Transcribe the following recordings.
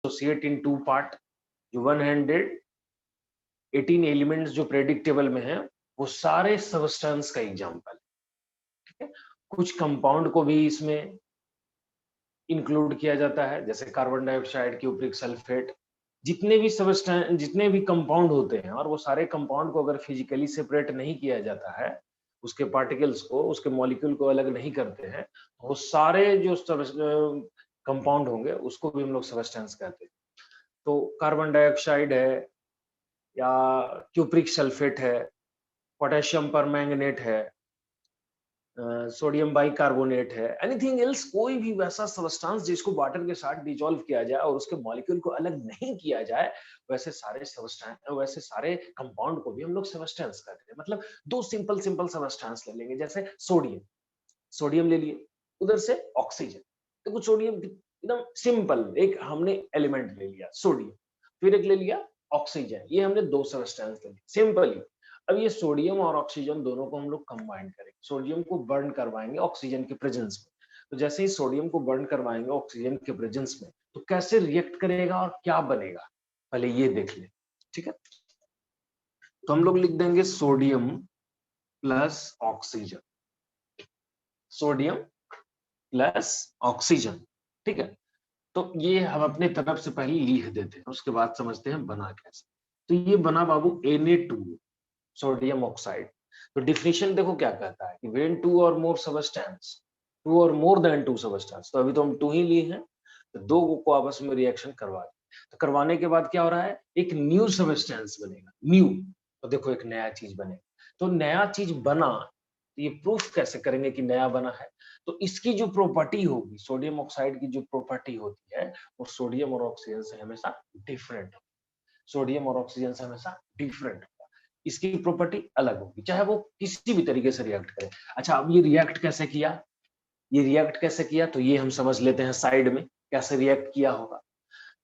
associate in two part. जो 118 elements जो predictable में है वो सारे सबस्टेंस का एग्जांपल है, ठीक है। कुछ कंपाउंड को भी इसमें इंक्लूड किया जाता है, जैसे कार्बन डाइऑक्साइड, क्यूप्रिक सल्फेट, जितने भी सबस्टेंस, जितने भी कंपाउंड होते हैं, और वो सारे कंपाउंड को अगर फिजिकली सेपरेट नहीं किया जाता है, उसके पार्टिकल्स को, उसके मॉलिक्यूल को अलग नहीं करते हैं, वो सारे जो कंपाउंड होंगे उसको भी हम लोग सबस्टेंस कहते हैं। तो कार्बन डाइऑक्साइड है, या क्यूप्रिक सल्फेट है, पोटेशियम परमैंगनेट है, सोडियम बाइकार्बोनेट है, एनीथिंग एल्स, कोई भी वैसा सबस्टेंस जिसको वाटर के साथ डिसॉल्व किया जाए और उसके मॉलिक्यूल को अलग नहीं किया जाए, वैसे सारे सबस्टेंस, वैसे सारे कंपाउंड को भी हम लोग सबस्टेंस कहते हैं। मतलब दो सिंपल सिंपल सबस्टेंस ले लेंगे, जैसे सोडियम, सोडियम ले लिए, उधर से ऑक्सीजन, तो कुछ सोडियम एकदम सिंपल एक हमने एलिमेंट ले लिया सोडियम, फिर एक ले लिया ऑक्सीजन, ये हमने दो सबस्टेंस ले लिए सिंपली। अब ये सोडियम और ऑक्सीजन दोनों को हम लोग कंबाइन करेंगे, सोडियम को बर्न करवाएंगे ऑक्सीजन के प्रेजेंस में। तो जैसे ही सोडियम को बर्न करवाएंगे ऑक्सीजन के प्रेजेंस में, तो कैसे रिएक्ट करेगा और क्या बनेगा, पहले ये देख ले, ठीक है। तो हम लोग लिख देंगे sodium plus oxygen, sodium plus oxygen, ठीक है। तो ये हम अपने तरफ से पहले लिख देते हैं, उसके बाद समझते हैं बना कैसे। तो ये बना बाबू Na2 सोडियम ऑक्साइड। तो डिफिनेशन देखो क्या कहता है कि व्हेन टू और मोर सबस्टेंस, टू और मोर देन टू सबस्टेंस, तो अभी तो हम टू ही लिए हैं, तो दो को आपस में रिएक्शन करवा दें, तो करवाने के बाद क्या हो रहा है, एक न्यू सबस्टेंस बनेगा, न्यू, तो देखो एक नया चीज बनेगा। तो नया चीज बना, तो ये प्रूफ कैसे करेंगे कि नया बना है, तो इसकी जो प्रॉपर्टी होगी, सोडियम ऑक्साइड की जो प्रॉपर्टी होती है, वो सोडियम और ऑक्सीजन से हमेशा डिफरेंट, सोडियम और ऑक्सीजन से हमेशा डिफरेंट, इसकी प्रॉपर्टी अलग होगी, चाहे वो किसी भी तरीके से रिएक्ट करे। अच्छा, अब ये रिएक्ट कैसे किया, ये रिएक्ट कैसे किया, तो ये हम समझ लेते हैं साइड में कैसे रिएक्ट किया होगा।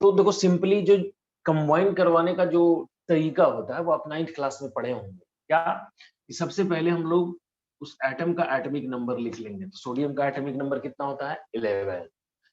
तो देखो सिंपली जो कंबाइन करवाने का जो तरीका होता है वो आप 9th क्लास में पढ़े होंगे, क्या कि सबसे पहले हम लोग उस एटम का एटॉमिक नंबर लिख लेंगे। तो सोडियम का एटॉमिक नंबर कितना होता है, 11।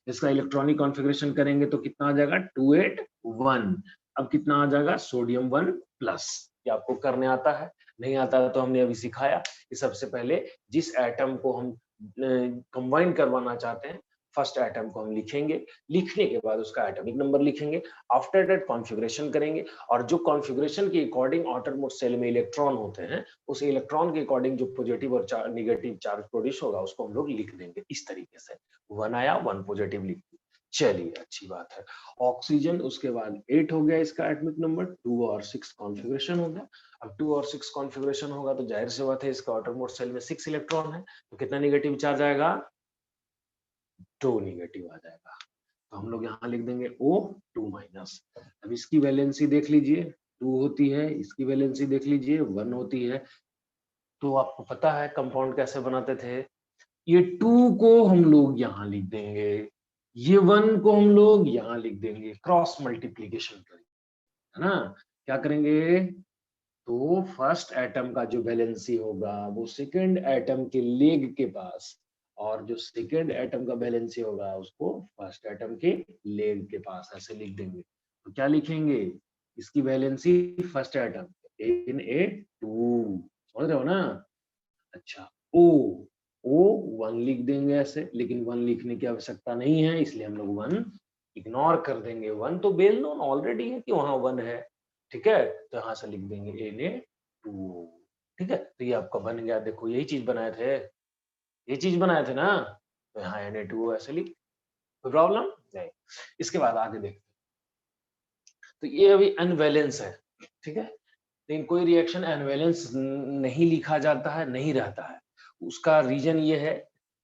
इसका इलेक्ट्रॉनिक कॉन्फ़िगरेशन करेंगे तो कितना आ जाएगा, 281। अब कितना आ जाएगा, सोडियम 1 प्लस। ये आपको करने आता है, नहीं आता तो हमने अभी सिखाया कि सबसे पहले जिस एटम को हम कंबाइन करवाना चाहते हैं, फर्स्ट एटम को हम लिखेंगे, लिखने के बाद उसका एटॉमिक नंबर लिखेंगे, आफ्टर दैट कॉन्फ़िगरेशन करेंगे, और जो कॉन्फ़िगरेशन के अकॉर्डिंग आउटर मोस्ट सेल में इलेक्ट्रॉन होते हैं, उस इलेक्ट्रॉन के अकॉर्डिंग जो पॉजिटिव और नेगेटिव चार्ज प्रोड्यूस होगा उसको हम लोग लिख देंगे इस तरीके से। 1 आया, 1 पॉजिटिव लिख दिया, चलिए अच्छी बात है। ऑक्सीजन उसके बाद 8 हो गया इसका एटॉमिक नंबर, 2 और 6 कॉन्फ़िगरेशन हो गया। अब 2 और 6 कॉन्फ़िगरेशन होगा तो जाहिर सी बात है इसका आउटर मोस्ट सेल में 6 इलेक्ट्रॉन है, तो कितना नेगेटिव चार्ज आएगा, 2 नेगेटिव आ जाएगा। तो हम लोग यहाँ लिख देंगे O2 माइनस। अब इसकी वैलेंसी देख लीजिए, 2 होती है, इसकी वैलेंसी देख लीजिए 1 होती है। तो आपको पता है कंपाउंड कैसे बनाते थे, ये 2 को हम लोग यहाँ लिख देंगे, ये 1 को हम लोग यहाँ लिख देंगे, क्रॉस मल्टीप्लीकेशन करेंगे, है ना। क्या करेंगे, तो फर्स्ट एटम का जो वैलेंसी होगा वो सेकंड एटम के लेग के पास, और जो सेकंड एटम का वैलेंसी होगा उसको फर्स्ट एटम के लेग के पास, ऐसे लिख देंगे। तो क्या लिखेंगे, इसकी वैलेंसी फर्स्ट एटम Na2, समझ रहे हो ना। अच्छा, O, O 1 लिख देंगे ऐसे, लेकिन 1 लिखने की आवश्यकता नहीं है, इसलिए हम लोग 1 इग्नोर कर देंगे। 1 तो वेल नोन ऑलरेडी है कि वहां 1 है, ठीक है। तो यहाँ से लिख देंगे Na2, ठीक है। तो ये आपका बन गया, देखो यही चीज बनाए थे, ये चीज बनाए थे ना, तो यहाँ Na2 ऐसे लिख, कोई प्रॉब्लम नहीं। इसके बाद आगे देखते हैं, तो ये अभी अनवैलेंस है, ठीक है। लेकिन कोई रिएक्शन एनवैलेंस नहीं लिखा जाता है, नहीं रहता है। उसका रीजन ये है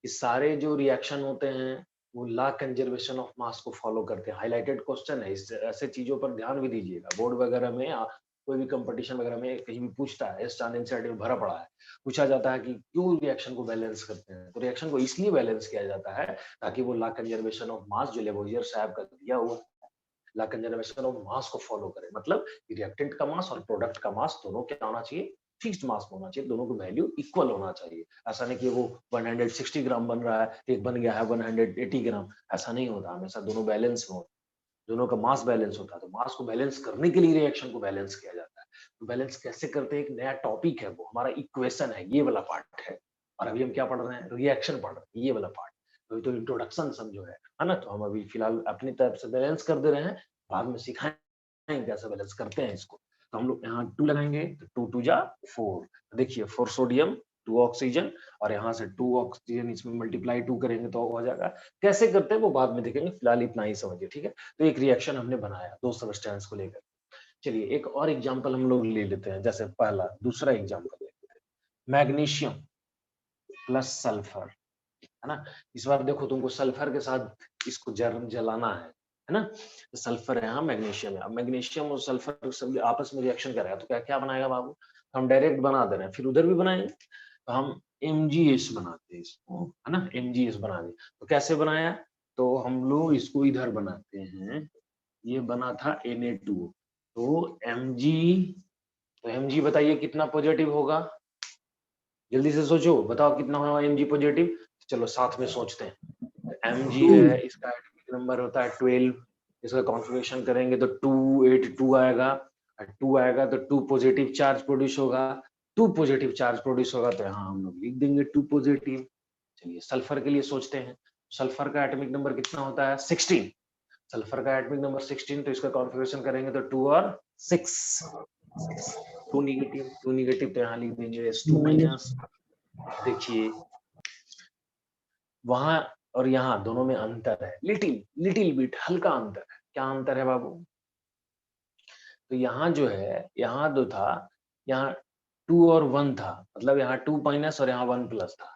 कि सारे जो रिएक्शन होते हैं वो लॉ कंजर्वेशन ऑफ मास को फॉलो करते हैं। हाइलाइटेड क्वेश्चन है, इस ऐसे चीजों पर ध्यान भी दीजिएगा, बोर्ड वगैरह में या कोई भी कंपटीशन वगैरह में कहीं भी पूछता है, इस चांद एनसीईआरटी में भरा पड़ा है, पूछा जाता है कि क्यों रिएक्शन को बैलेंस करते हैं। तो रिएक्शन को इसलिए बैलेंस किया जाता है ताकि वो लॉ कंजर्वेशन ऑफ मास जो लेवोइयर साहब का दिया हुआ ला कंजर्वेशन ऑफ मास को फॉलो करें, मतलब रिएक्टेंट का मास और प्रोडक्ट का मास दोनों क्या होना चाहिए, फिक्स्ड मास होना चाहिए, दोनों का वैल्यू इक्वल होना चाहिए। ऐसा नहीं कि वो 160 ग्राम बन रहा है, एक बन गया है 180 ग्राम, ऐसा नहीं होता, हमेशा दोनों बैलेंस में होता। दोनों का मास बैलेंस होता है, तो मास को बैलेंस करने के लिए रिएक्शन को बैलेंस किया जाता है। तो बैलेंस कैसे करते हैं, एक नया टॉपिक है, वो हमारा इक्वेशन है, ये वाला पार्ट है। और अभी हम क्या पढ़ रहे हैं, रिएक्शन पढ़ रहे हैं, ये वाला पार्ट। अभी तो इंट्रोडक्शन समझो है ना? तो हम अभी फिलहाल अपनी तरफ से बैलेंस कर दे रहे हैं, बाद में सिखाएंगे कैसे बैलेंस करते हैं इसको। तो हम लोग यहाँ 2 लगाएंगे, तो 2 2 जा 4। देखिए 4 सोडियम, 2 ऑक्सीजन, और यहाँ से 2 ऑक्सीजन इसमें मल्टीप्लाई 2 करेंगे तो हो जाएगा। कैसे करते हैं वो बाद में देखेंगे, फिलहाल इतना ही समझिए, ठीक है? तो एक रिएक्शन हमने बनाया 2 सब्सटेंस को लेकर। चलिए एक और एग्जांपल हम लोग ले लेते हैं, जैसे पहला दूसरा एग्जांपल ले लेते हैं। मैग्नीशियम प्लस सल्फर, है ना? इस बार देखो तुमको सल्फर के साथ इसको जलाना है ना? तो सल्फर है, यहाँ मैग्नीशियम है। अब मैग्नीशियम और सल्फर सब आपस में रिएक्शन करेगा तो क्या क्या बनाएगा बाबू? हम डायरेक्ट बना दे रहे हैं, फिर उधर भी बनाएंगे। तो हम MgS बनाते हैं इसको, है ना? MgS बना दें। तो कैसे बनाया? तो हम लोग इसको इधर बनाते हैं, ये बना था Na2। तो Mg, तो Mg बताइए कितना पॉजिटिव होगा? जल्दी से सोचो, बताओ कितना होगा Mg पॉजिटिव? चलो साथ में सोचते हैं। Mg है, इसका एटॉमिक नंबर होता है 12, इसका कॉन्फ़िगरेशन करेंगे तो 282 आएगा। 2 आएगा तो 2 पॉजिटिव चार्ज प्रोड्यूस होगा। 2 पॉजिटिव चार्ज प्रोड्यूस होगा तो यहाँ हम लोग लिख देंगे 2 पॉजिटिव। चलिए सल्फर के लिए सोचते हैं। सल्फर का एटॉमिक नंबर कितना होता है? 16। सल्फर का एटॉमिक नंबर 16, तो इसका कॉन्फ़िगरेशन करेंगे तो 2 और 6, 2 नेगेटिव तो यहाँ लिख देंगे S2 माइनस। देखिए वहां और यहाँ दोनों में अंतर है, लिटिल बिट, हल्का अंतर है। क्या अंतर है बाबू? तो यहाँ जो है, यहाँ जो था, यहाँ 2 और 1 था, मतलब यहाँ 2 माइनस और यहाँ 1 प्लस था।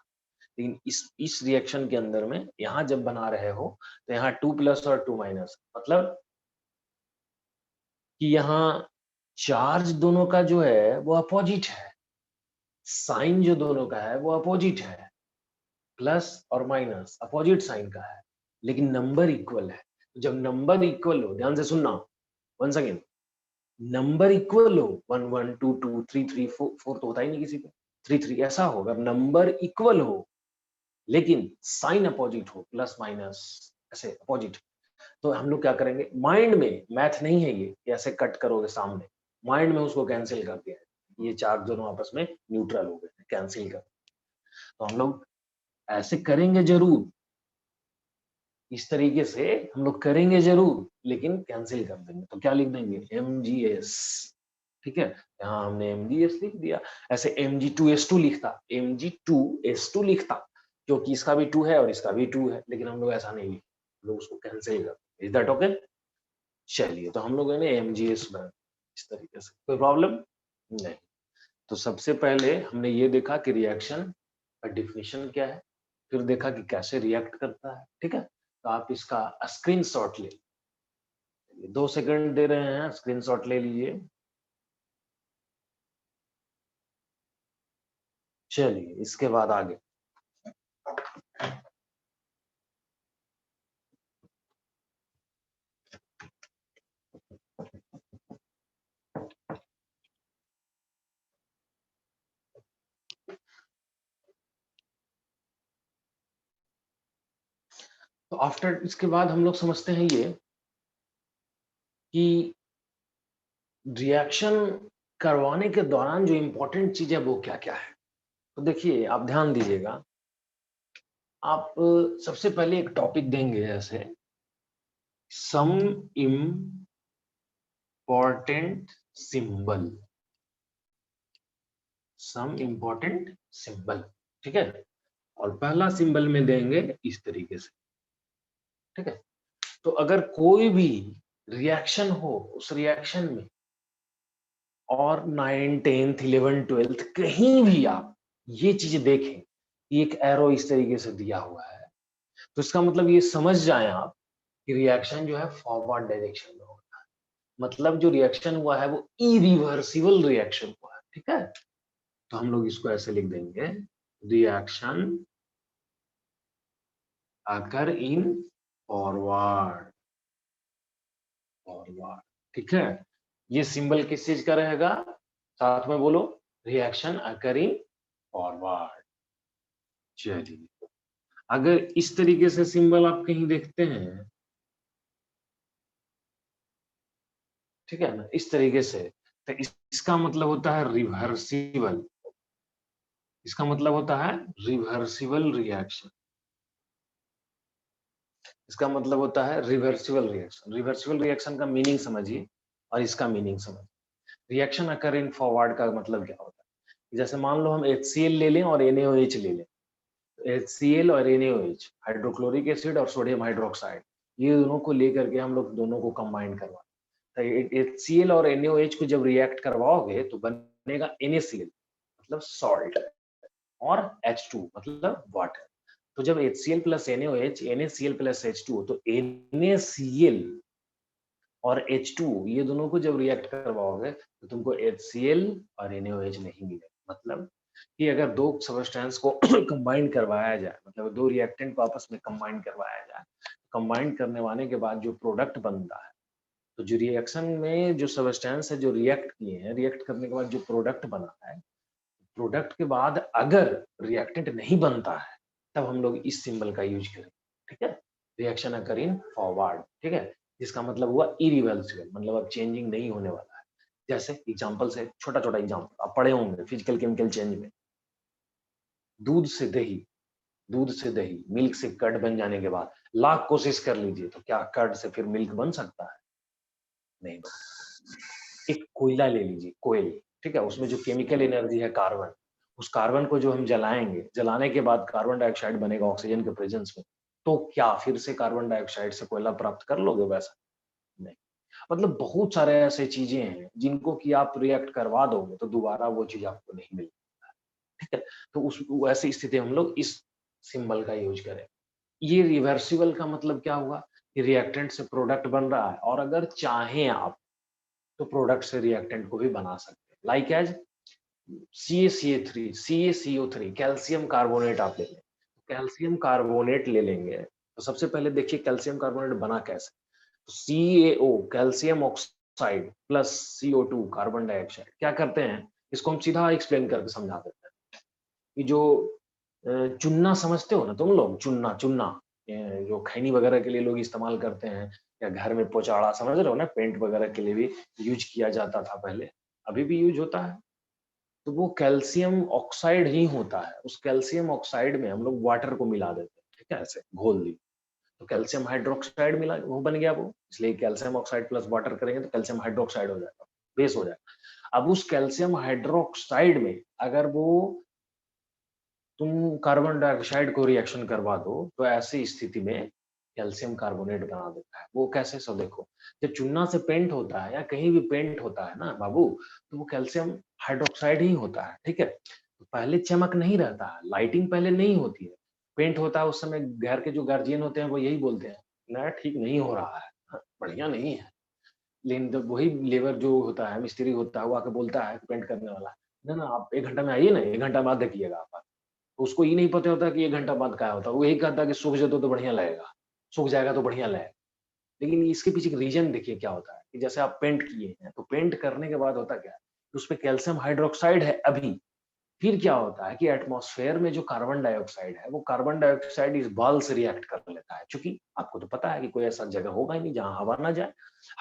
लेकिन इस रिएक्शन के अंदर में यहाँ जब बना रहे हो तो यहाँ 2 प्लस और 2 माइनस, मतलब कि यहाँ चार्ज दोनों का जो है वो अपोजिट है, साइन जो दोनों का है वो अपोजिट है, प्लस और माइनस अपोजिट साइन का है, लेकिन नंबर इक्वल है। जब नंबर इक्वल हो, ध्यान से सुनना, वन सेकेंड, नंबर इक्वल हो 1 1 2 2 3 3 4 तो होता ही नहीं किसी पे, 3 3 ऐसा हो, अगर नंबर इक्वल हो लेकिन साइन अपोजिट हो, प्लस माइनस ऐसे अपोजिट, तो हम लोग क्या करेंगे, माइंड में, मैथ नहीं है ये ऐसे कट करोगे सामने, माइंड में उसको कैंसिल कर दिया है, ये चार्ज दोनों आपस में न्यूट्रल हो गए, कैंसिल कर। तो हम लोग ऐसे करेंगे जरूर, इस तरीके से हम लोग करेंगे जरूर, लेकिन कैंसिल कर देंगे। तो क्या लिख देंगे? MgS, ठीक है? यहाँ हमने MgS लिख दिया। ऐसे Mg2S2 लिखता, Mg2S2 लिखता, क्योंकि इसका भी 2 है और इसका भी 2 है, लेकिन हम लोग ऐसा नहीं लिखते, हम लोग उसको कैंसिल करते। Is that okay? चलिए, तो हम लोगों ने MgS बना इस तरीके से, कोई प्रॉब्लम नहीं। तो सबसे पहले हमने ये देखा कि रिएक्शन का डिफिनीशन क्या है, फिर देखा कि कैसे रिएक्ट करता है, ठीक है? तो आप इसका स्क्रीनशॉट ले, 2 सेकंड दे रहे हैं, स्क्रीनशॉट ले लीजिए। चलिए इसके बाद आगे, तो आफ्टर इसके बाद हम लोग समझते हैं ये कि रिएक्शन करवाने के दौरान जो इंपॉर्टेंट चीज है वो क्या क्या है। तो देखिए आप ध्यान दीजिएगा, आप सबसे पहले एक टॉपिक देंगे ऐसे, some important symbol, some important symbol, ठीक है? और पहला सिंबल में देंगे इस तरीके से, ठीक है? तो अगर कोई भी रिएक्शन हो, उस रिएक्शन में और 9 10th 11 12th कहीं भी आप ये चीज देखें, एक एरो इस तरीके से दिया हुआ है, तो इसका मतलब ये समझ जाएं आप कि रिएक्शन जो है फॉरवर्ड डायरेक्शन में होगा, मतलब जो रिएक्शन हुआ है वो इरिवर्सिबल रिएक्शन हुआ है, ठीक है? तो हम लोग इसको ऐसे लिख देंगे, reaction occur in forward, forward, ठीक है? ये सिंबल किस चीज का रहेगा? साथ में बोलो, रिएक्शन अकरिंग फॉरवर्ड। चलिए, अगर इस तरीके से सिंबल आप कहीं देखते हैं ठीक है ना, इस तरीके से। तो इसका मतलब होता है रिवर्सिबल, इसका मतलब होता है रिवर्सिबल रिएक्शन, इसका मतलब होता है रिवर्सिबल रिएक्शन। रिवर्सिबल रिएक्शन का मीनिंग समझिए और इसका मीनिंग समझिए। रिएक्शन अकर इन फॉरवर्ड का मतलब क्या होता है? जैसे मान लो हम HCl ले लें और NaOH ले लें। HCl और NaOH, हाइड्रोक्लोरिक एसिड और सोडियम हाइड्रोक्साइड, ये दोनों को लेकर के हम लोग दोनों को कंबाइन करवा, तो HCl और NaOH को जब रिएक्ट करवाओगे तो बनेगा NaCl मतलब सॉल्ट, और H2 मतलब वाटर। तो जब HCl plus NaOH, NaCl plus H2, तो NaCl और H2 ये दोनों को जब रिएक्ट करवाओगे तो तुमको HCl और NaOH नहीं मिलेगा। मतलब कि अगर दो सब्सटेंस को कंबाइन करवाया जाए, मतलब दो रिएक्टेंट को आपस में कंबाइन करवाया जाए, कंबाइन करने वाले के बाद जो प्रोडक्ट बनता है, तो जो रिएक्शन में जो सब्सटेंस है जो रिएक्ट किए हैं, रिएक्ट करने के बाद जो प्रोडक्ट बना है, प्रोडक्ट के बाद अगर रिएक्टेंट नहीं बनता है, तब हम लोग इस सिंबल का यूज करें। ठीक है, रिएक्शन अकर इन फॉरवर्ड। ठीक है, इसका मतलब हुआ इरिवर्सिबल, मतलब अब चेंजिंग नहीं होने वाला है। जैसे एग्जांपल से, छोटा छोटा एग्जांपल आप पढ़े होंगे फिजिकल केमिकल चेंज में। दूध से दही, दूध से दही, मिल्क से कर्ड बन जाने के बाद लाख कोशिश कर लीजिए तो क्या कर्ड से फिर मिल्क बन सकता है? नहीं बन सकता। एक कोयला ले लीजिए, कोयल, ठीक है, उसमें जो केमिकल एनर्जी है कार्बन, उस कार्बन को जो हम जलाएंगे, जलाने के बाद कार्बन डाइऑक्साइड बनेगा ऑक्सीजन के प्रेजेंस में, तो क्या फिर से कार्बन डाइऑक्साइड से कोयला प्राप्त कर लोगे वैसा? नहीं। मतलब बहुत सारे ऐसे चीजें हैं जिनको कि आप रिएक्ट करवा दोगे तो दोबारा वो चीज आपको नहीं मिलेगी। ठीक है, तो उस ऐसी स्थिति में हम लोग इस सिंबल का यूज करें। ये रिवर्सिबल का मतलब क्या हुआ कि रिएक्टेंट से प्रोडक्ट बन रहा है, और अगर चाहें आप तो प्रोडक्ट से रिएक्टेंट को भी बना सकते हैं। Like as CaCO3, CaCO3, calcium carbonate आप ले लें। कैल्शियम कार्बोनेट ले लेंगे तो सबसे पहले देखिए कैल्शियम कार्बोनेट बना कैसे। तो CaO calcium oxide plus CO2 carbon dioxide, क्या करते हैं, इसको हम सीधा एक्सप्लेन करके समझा देते हैं कि जो चुन्ना समझते हो ना तुम लोग, चुन्ना चुन्ना, जो खैनी वगैरह के लिए लोग इस्तेमाल करते हैं, या घर में पोचाड़ा समझ रहे हो ना, पेंट वगैरह के लिए भी यूज किया जाता था पहले, अभी भी यूज होता है। तो वो कैल्शियम ऑक्साइड ही होता है। उस कैल्शियम ऑक्साइड में हम लोग वाटर को मिला देते हैं, ठीक है, ऐसे घोल दी तो कैल्शियम हाइड्रोक्साइड मिला, वो बन गया वो। इसलिए कैल्शियम ऑक्साइड प्लस वाटर करेंगे तो कैल्शियम हाइड्रोक्साइड हो जाएगा, बेस हो जाएगा। अब उस कैल्शियम हाइड्रोक्साइड में अगर वो तुम कार्बन डाइऑक्साइड को रिएक्शन करवा दो तो ऐसी स्थिति में कैल्शियम कार्बोनेट बना देता है। वो कैसे, सो देखो, जब चूना से पेंट होता है या कहीं भी पेंट होता है ना बाबू, तो वो कैल्शियम हाइड्रोक्साइड ही होता है। ठीक है, तो पहले चमक नहीं रहता है, लाइटिंग पहले नहीं होती है, पेंट होता है उस समय घर के जो गार्जियन होते हैं वो यही बोलते हैं ना, ठीक नहीं हो रहा है, हाँ, बढ़िया नहीं है। लेकिन जब वही लेबर जो होता है, मिस्त्री होता है, वो आके बोलता है पेंट करने वाला, ना आप 1 घंटा में आइए ना, 1 घंटा बाद देखिएगा आप। उसको ये नहीं पता होता कि 1 घंटा बाद क्या होता है, वो यही कहता है कि सूख जाए तो बढ़िया लगेगा, सूख जाएगा तो बढ़िया लगेगा। लेकिन इसके पीछे एक रीजन देखिए क्या होता है कि जैसे आप पेंट किए हैं, तो पेंट करने के बाद होता क्या है, उसपे कैल्शियम हाइड्रोक्साइड है अभी, फिर क्या होता है कि एटमॉस्फेयर में जो कार्बन डाइऑक्साइड है, वो कार्बन डाइऑक्साइड इस बल से रिएक्ट कर लेता है। चूंकि आपको तो पता है कि कोई ऐसा जगह होगा ही नहीं जहां हवा ना जाए,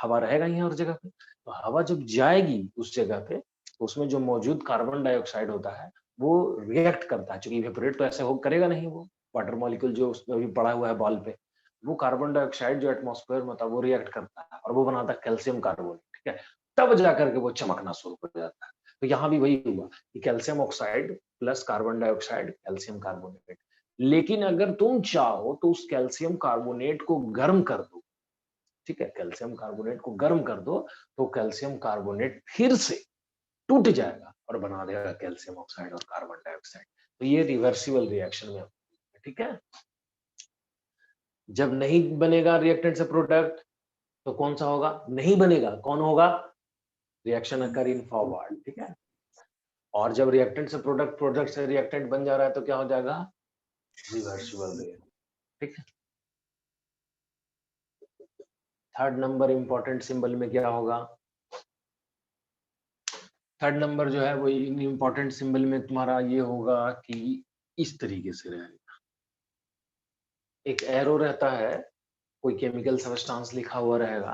हवा रहेगा ही हर जगह पे। तो हवा जब जाएगी उस जगह पे, तो उसमें जो मौजूद कार्बन डाइऑक्साइड होता है वो रिएक्ट करता है। चूंकि इवेपोरेट तो ऐसे हो करेगा नहीं, वो वाटर मॉलिक्यूल जो उसमें अभी पड़ा हुआ है बॉल पे, वो कार्बन डाइऑक्साइड जो एटमॉस्फेयर में होता है वो रिएक्ट करता है और वो बनाता है कैल्शियम कार्बोनेट। ठीक है, तब जाकर के वो चमकना शुरू हो जाता है। तो यहाँ भी वही हुआ कि calcium oxide plus carbon dioxide calcium carbonate. लेकिन अगर तुम चाहो तो उस कैल्शियम कार्बोनेट को गर्म कर दो, ठीक है, कैल्शियम कार्बोनेट को गर्म कर दो, तो कैल्शियम कार्बोनेट फिर से टूट जाएगा और बना देगा कैल्शियम ऑक्साइड और कार्बन डाइऑक्साइड। तो ये रिवर्सिबल रिएक्शन में, ठीक है। जब नहीं बनेगा रिएक्टेंट से प्रोडक्ट तो कौन सा होगा, नहीं बनेगा, कौन होगा, रिएक्शन अकर इन फॉरवर्ड। ठीक है, और जब रिएक्टेंट से प्रोडक्ट, प्रोडक्ट से रिएक्टेंट बन जा रहा है तो क्या हो जाएगा, रिवर्सिबल रिएक्शन। ठीक है, थर्ड नंबर इंपॉर्टेंट सिंबल में क्या होगा, थर्ड नंबर जो है वो इंपॉर्टेंट सिंबल में तुम्हारा ये होगा कि इस तरीके से रहेगा, एक एरो रहता है, कोई केमिकल सब्सटेंस लिखा हुआ रहेगा,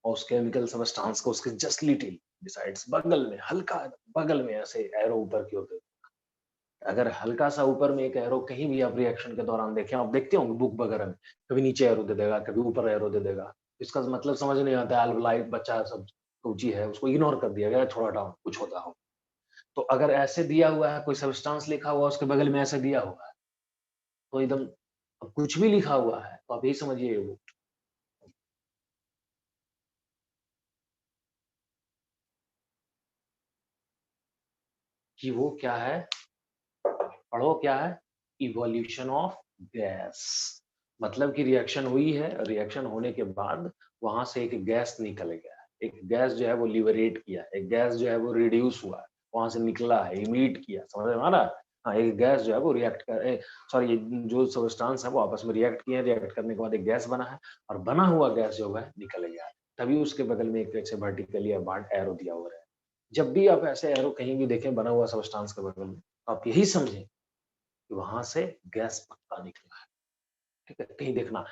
और उस केमिकल सब्सटेंस को उसके जस्ट लिटिल बिसाइड्स बगल में, हल्का बगल में ऐसे एरो ऊपर की ओर। अगर हल्का सा ऊपर में एक एरो कहीं भी आप रिएक्शन के दौरान देखें, आप देखते होंगे बुक वगैरह में, कभी नीचे एरो दे देगा, कभी ऊपर एरो दे देगा। इसका मतलब समझ नहीं आता है, लाइट बच्चा सब ऊँची है, उसको इग्नोर कर दिया गया, छोड़ा हटाओ, कुछ होता हो। तो अगर ऐसे दिया हुआ है, कोई सब्सटेंस लिखा हुआ है, उसके बगल में ऐसे दिया हुआ है, तो एकदम अब कुछ भी लिखा हुआ है, तो आप यही समझिए वो कि वो क्या है, पढ़ो क्या है, इवोल्यूशन ऑफ गैस। मतलब कि रिएक्शन हुई है, रिएक्शन होने के बाद वहां से एक गैस निकल गया है, एक गैस जो है वो लिबरेट किया, एक गैस जो है वो रिड्यूस हुआ, वहां से निकला है, इमिट किया, समझ में आ रहा है? हाँ, एक गैस जो है वो रिएक्ट कर, सॉरी, जो सब्सटेंस है वो आपस में रिएक्ट किए, रिएक्ट करने के बाद एक गैस बना है, और बना हुआ गैस जो है निकल गया है। तभी उसके बगल में एक ऐसे वर्टिकली या बार्ड एरो दिया हुआ है। जब भी आप ऐसे एरो कहीं भी देखें बना हुआ सब्सटेंस के बगल में, तो आप यही समझें कि वहां से गैस पक्का निकला है। ठीक है, कहीं देखना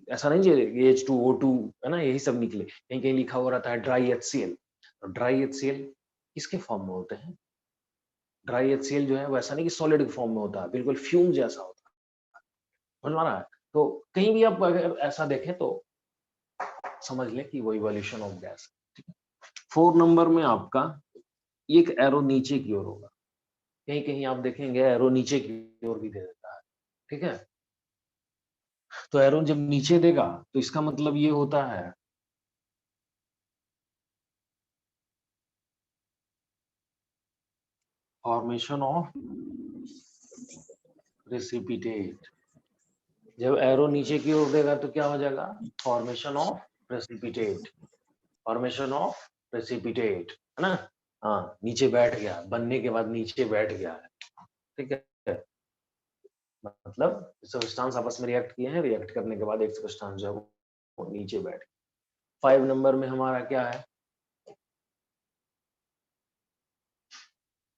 ऐसा नहीं है H2O2 है ना, यही सब निकले, कहीं कहीं लिखा हो रहता है ड्राई HCl। तो ड्राई HCl किसके फॉर्म में होते हैं? ड्राई HCl जो है वैसा नहीं कि सॉलिड फॉर्म में होता है, बिल्कुल फ्यूम जैसा होता है, समझ में आ रहा है? तो कहीं भी आप अगर ऐसा देखें तो समझ लें कि वो इवोल्यूशन ऑफ गैस। 4 नंबर में आपका एक एरो नीचे की ओर होगा, कहीं कहीं आप देखेंगे एरो नीचे की ओर भी दे देता है। ठीक है, तो एरो जब नीचे देगा तो इसका मतलब ये होता है फॉर्मेशन ऑफ प्रेसिपिटेट। जब एरो नीचे की ओर देगा तो क्या हो जाएगा? Formation of precipitate, formation of precipitate, है ना? हाँ, नीचे बैठ गया, बनने के बाद नीचे बैठ गया है। ठीक है, मतलब सब्सटेंस आपस में रिएक्ट किए हैं, रिएक्ट करने के बाद एक सब्सटेंस जो है वो नीचे बैठ गया। 5 नंबर में हमारा क्या है?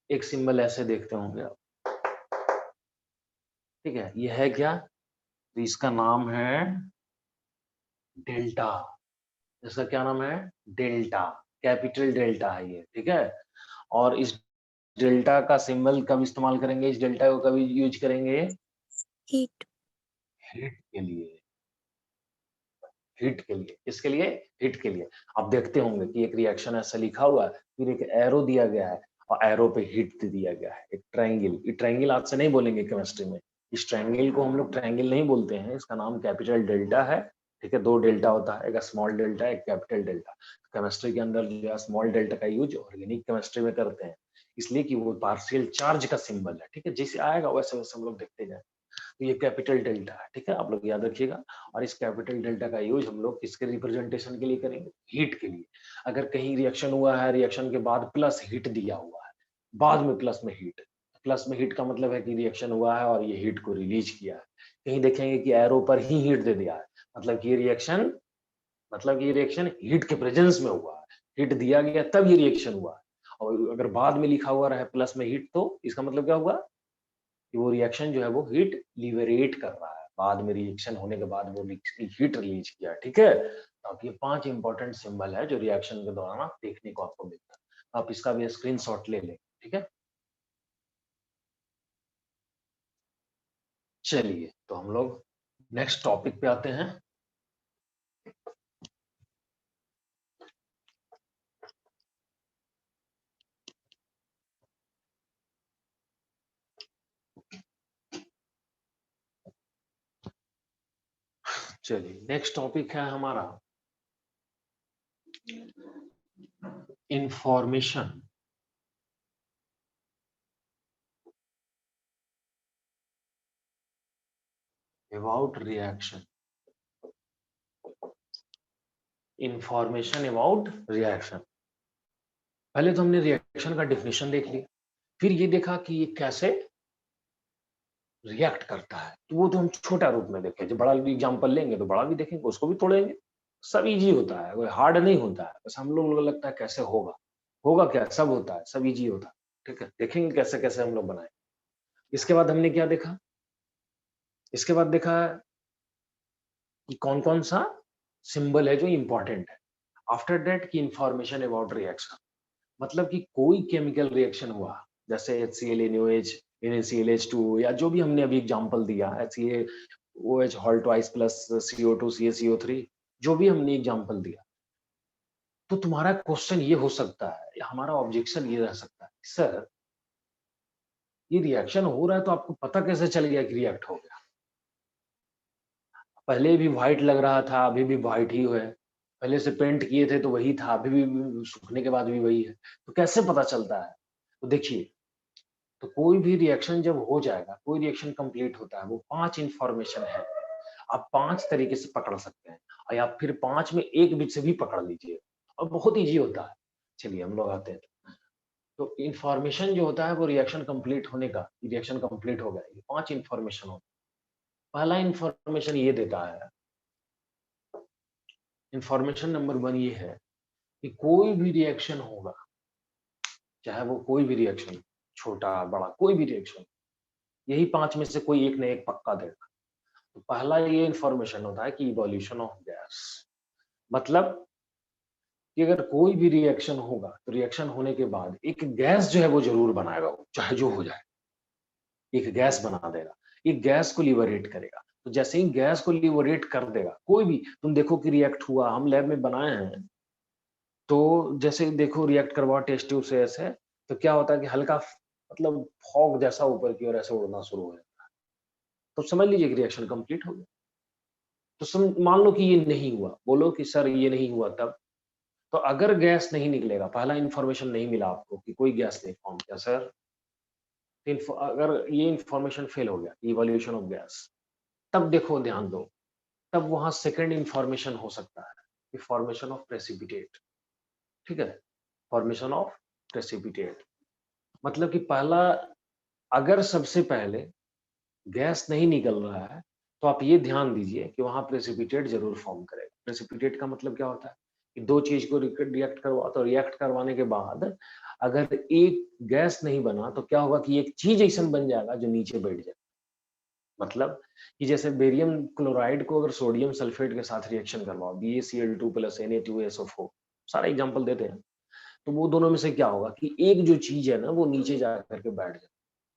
एक सिंबल ऐसे देखते होंगे आप। ठीक है, ये है क्या? तो इसका नाम है डेल्टा। इसका क्या नाम है? डेल्टा, कैपिटल डेल्टा है ये। ठीक है, और इस डेल्टा का सिंबल कब इस्तेमाल करेंगे? इस डेल्टा को कभी यूज करेंगे? हीट। हीट के लिए, हीट के लिए, किसके लिए? हीट के लिए। आप देखते होंगे कि एक रिएक्शन ऐसा लिखा हुआ है, फिर एक एरो दिया गया है और एरो पे हीट दिया गया है, एक ट्रायंगल। ये ट्रायंगल आज से नहीं बोलेंगे केमिस्ट्री में, इस ट्रायंगल को हम लोग ट्रायंगल नहीं बोलते हैं, इसका नाम कैपिटल डेल्टा है। ठीक है, 2 डेल्टा होता है, एक स्मॉल डेल्टा, एक कैपिटल डेल्टा। केमिस्ट्री के अंदर जो है स्मॉल डेल्टा का यूज ऑर्गेनिक केमिस्ट्री में करते हैं, इसलिए कि वो पार्शियल चार्ज का सिंबल है। ठीक है, जैसे आएगा वैसे वैसे हम लोग देखते जाए। तो ये कैपिटल डेल्टा है, ठीक है, आप लोग याद रखिएगा। और इस कैपिटल डेल्टा का यूज हम लोग किसके रिप्रेजेंटेशन के लिए करेंगे? हीट के लिए। अगर कहीं रिएक्शन हुआ है, रिएक्शन के बाद प्लस हीट दिया हुआ है, बाद में प्लस में हीट, प्लस में हीट का मतलब है कि रिएक्शन हुआ है और ये हीट को रिलीज किया है। कहीं देखेंगे कि एरो पर ही हीट दे दिया है, मतलब कि ये रिएक्शन, मतलब ये रिएक्शन हीट के प्रेजेंस में हुआ है, हीट दिया गया तब ये रिएक्शन हुआ है। और अगर बाद में लिखा हुआ रहे प्लस में हीट, तो इसका मतलब क्या हुआ? कि वो रिएक्शन जो है वो हीट लिबरेट कर रहा है, बाद में रिएक्शन होने के बाद वो हीट रिलीज किया। ठीक है, तो आप ये 5 इंपॉर्टेंट सिंबल है जो रिएक्शन के दौरान आप देखने को आपको मिलता है। आप इसका भी स्क्रीनशॉट ले लें। ठीक है, चलिए तो हम लोग नेक्स्ट टॉपिक पे आते हैं। चलिए, नेक्स्ट टॉपिक है हमारा information about reaction. Information about reaction. पहले तो हमने रिएक्शन का डेफिनेशन देख लिया, फिर ये देखा कि ये कैसे रिएक्ट करता है, तो वो तो हम छोटा रूप में देखें। जब बड़ा एग्जांपल लेंगे तो बड़ा भी देखेंगे, उसको भी तोड़ेंगे। सब इजी होता है, कोई हार्ड नहीं होता है, बस हम लोग को लगता है कैसे होगा, होगा क्या, सब होता है, सब इजी होता है। ठीक है, देखेंगे कैसे कैसे हम लोग बनाए। इसके बाद हमने क्या देखा? इसके बाद देखा कि कौन कौन सा सिंबल है जो इंपॉर्टेंट है। आफ्टर दैट की इंफॉर्मेशन अबाउट रिएक्शन, मतलब कि कोई केमिकल रिएक्शन हुआ, जैसे HCl NaOH NaClH2 या जो भी हमने अभी एग्जांपल दिया, HCaOH hall twice plus CO2 CaCO3, जो भी हमने एग्जांपल दिया, तो तुम्हारा क्वेश्चन ये हो सकता है या हमारा ऑब्जेक्शन ये रह सकता है, सर ये रिएक्शन हो रहा है तो आपको पता कैसे चल गया कि रिएक्ट हो गया? पहले भी व्हाइट लग रहा था, अभी भी व्हाइट ही है। पहले से पेंट किए थे तो वही था, अभी भी सूखने के बाद भी वही है। तो कैसे पता चलता है? तो देखिए, तो कोई भी रिएक्शन जब हो जाएगा, कोई रिएक्शन कंप्लीट होता है, वो 5 इन्फॉर्मेशन है। आप 5 तरीके से पकड़ सकते हैं और या फिर 5 में एक भी से भी पकड़ लीजिए और बहुत ईज़ी होता है। चलिए हम लोग आते हैं। तो इन्फॉर्मेशन जो होता है वो रिएक्शन कंप्लीट होने का, रिएक्शन कंप्लीट हो गया, ये 5 इन्फॉर्मेशन होता है। पहला इन्फॉर्मेशन ये देता है, इन्फॉर्मेशन नंबर 1 ये है कि कोई भी रिएक्शन होगा, चाहे वो कोई भी रिएक्शन, छोटा, बड़ा, कोई भी रिएक्शन, यही 5 में से कोई एक न एक पक्का देगा। तो पहला ये इन्फॉर्मेशन होता है कि इवोल्यूशन ऑफ गैस, मतलब कि अगर कोई भी रिएक्शन होगा, तो रिएक्शन होने के बाद एक गैस जो है वो ज़रूर बनाएगा वो, चाहे जो हो जाए। एक गैस बना देगा, एक गैस को लिबरेट करेगा। तो जैसे ही गैस को लिबरेट कर देगा, कोई भी तुम देखो कि रिएक्ट हुआ, हम लैब में बनाए हैं, तो जैसे देखो रिएक्ट करवाओ टेस्ट ट्यूब से ऐसे, तो क्या होता है कि हल्का मतलब फॉग जैसा ऊपर की ओर ऐसे उड़ना शुरू हो जाता है। तो समझ लीजिए कि रिएक्शन कंप्लीट हो गया। तो मान लो कि ये नहीं हुआ, बोलो कि सर ये नहीं हुआ तब, तो अगर गैस नहीं निकलेगा, पहला इन्फॉर्मेशन नहीं मिला आपको कि कोई गैस नहीं फॉर्म किया सर, अगर ये इन्फॉर्मेशन फेल हो गया, इवोल्यूशन ऑफ गैस, तब देखो ध्यान दो, तब वहां सेकंड इन्फॉर्मेशन हो सकता है कि फॉर्मेशन ऑफ प्रेसिपिटेट। ठीक है, फॉर्मेशन ऑफ प्रेसिपिटेट, मतलब कि पहला, अगर सबसे पहले गैस नहीं निकल रहा है, तो आप ये ध्यान दीजिए कि वहाँ प्रेसिपिटेट ज़रूर फ़ॉर्म करेगा। प्रेसिपिटेट का मतलब क्या होता है कि 2 चीज़ को रिएक्ट करवा, तो रिएक्ट करवाने के बाद अगर एक गैस नहीं बना, तो क्या होगा कि एक चीज़ ऐसन बन जाएगा जो नीचे बैठ जाएगा। मतलब कि जैसे बेरियम क्लोराइड को अगर सोडियम सल्फेट के साथ रिएक्शन करवाओ, BaCl2 प्लस Na2SO4, सारा एग्ज़ाम्पल देते हैं। तो वो दोनों में से क्या होगा कि एक जो चीज़ है ना, वो नीचे जा कर के बैठ जाए,